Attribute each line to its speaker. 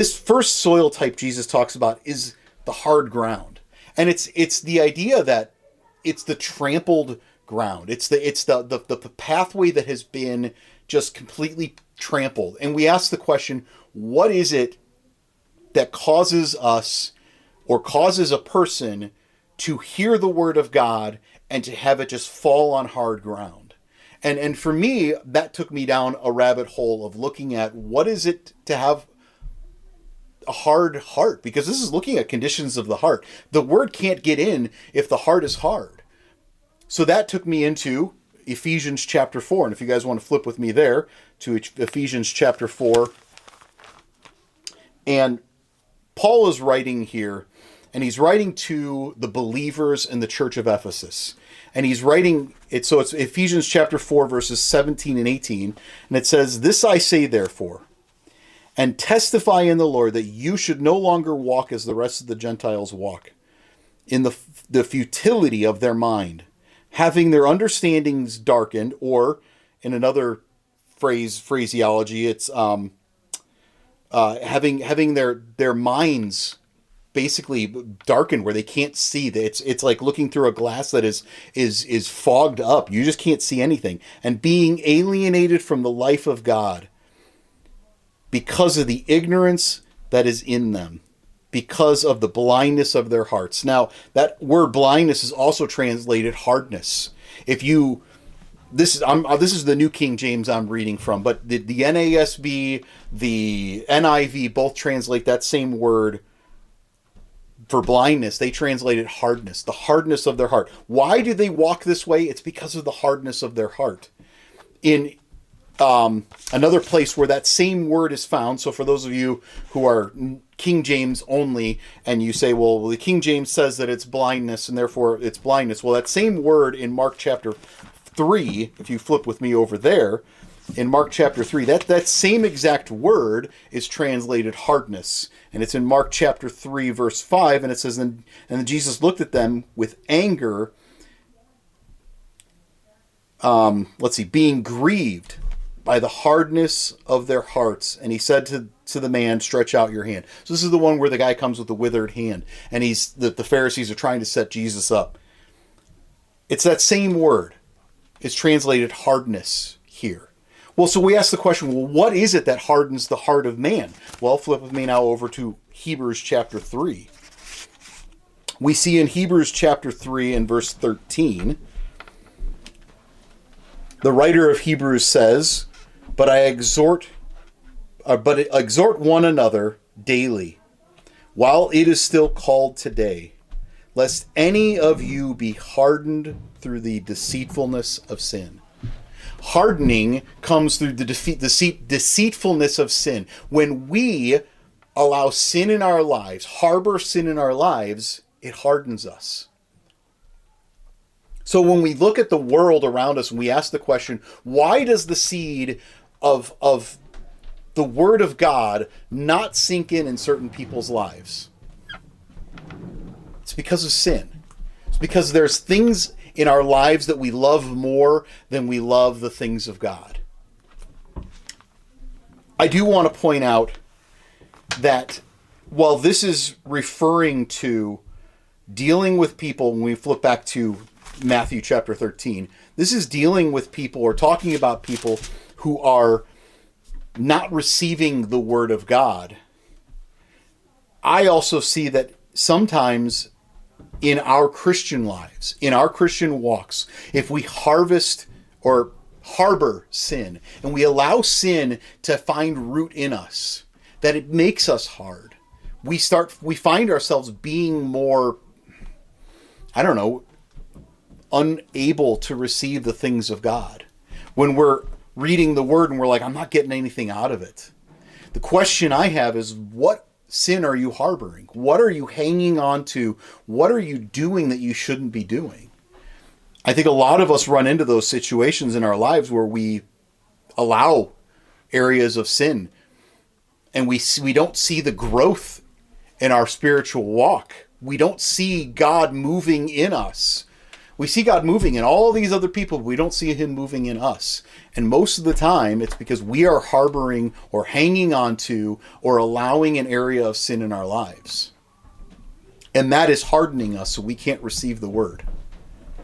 Speaker 1: This first soil type Jesus talks about is the hard ground. And it's the idea that it's the trampled ground. It's the pathway that has been just completely trampled. And we ask the question, what is it that causes us or causes a person to hear the word of God and to have it just fall on hard ground? And for me, that took me down a rabbit hole of looking at what is it to have a hard heart, because this is looking at conditions of the heart. The word can't get in if the heart is hard. So that took me into Ephesians chapter 4. And if you guys want to flip with me there to Ephesians chapter 4. And Paul is writing here, and he's writing to the believers in the church of Ephesus. And he's writing it, so it's Ephesians chapter 4, verses 17 and 18. And it says, "This I say, therefore, and testify in the Lord that you should no longer walk as the rest of the Gentiles walk, in the futility of their mind, having their understandings darkened," or in another phraseology, it's having their minds basically darkened, where they can't see. It's like looking through a glass that is fogged up. You just can't see anything. And being alienated from the life of God because of the ignorance that is in them, because of the blindness of their hearts. Now, that word blindness is also translated hardness. This is the New King James I'm reading from, but the NASB, the NIV both translate that same word for blindness. They translate it hardness, the hardness of their heart. Why do they walk this way? It's because of the hardness of their heart. In another place where that same word is found, so for those of you who are King James only, and you say, well, the King James says that it's blindness, and therefore it's blindness. Well, that same word in Mark chapter 3, if you flip with me over there, in Mark chapter 3, that same exact word is translated hardness. And it's in Mark chapter 3, verse 5, and it says, and Jesus looked at them with anger, being grieved by the hardness of their hearts. And he said to the man, "Stretch out your hand." So this is the one where the guy comes with the withered hand, and the Pharisees are trying to set Jesus up. It's that same word. It's translated hardness here. Well, so we ask the question, well, what is it that hardens the heart of man? Well, flip with me now over to Hebrews chapter 3. We see in Hebrews chapter 3 and verse 13, the writer of Hebrews says, But exhort one another daily, while it is still called today, lest any of you be hardened through the deceitfulness of sin." Hardening comes through the deceitfulness of sin. When we allow sin in our lives, harbor sin in our lives, it hardens us. So when we look at the world around us and we ask the question, why does the seed of the Word of God not sink in certain people's lives? It's because of sin. It's because there's things in our lives that we love more than we love the things of God. I do want to point out that while this is referring to dealing with people, when we flip back to Matthew chapter 13, this is dealing with people or talking about people who are not receiving the word of God. I also see that sometimes in our Christian lives, in our Christian walks, if we harvest or harbor sin and we allow sin to find root in us, that it makes us hard. We find ourselves being more, unable to receive the things of God. When we're reading the word and we're like, I'm not getting anything out of it. The question I have is, what sin are you harboring? What are you hanging on to? What are you doing that you shouldn't be doing? I think a lot of us run into those situations in our lives where we allow areas of sin and we don't see the growth in our spiritual walk. We don't see God moving in us. We see God moving in all these other people, but we don't see him moving in us. And most of the time, it's because we are harboring or hanging on to or allowing an area of sin in our lives. And that is hardening us so we can't receive the word.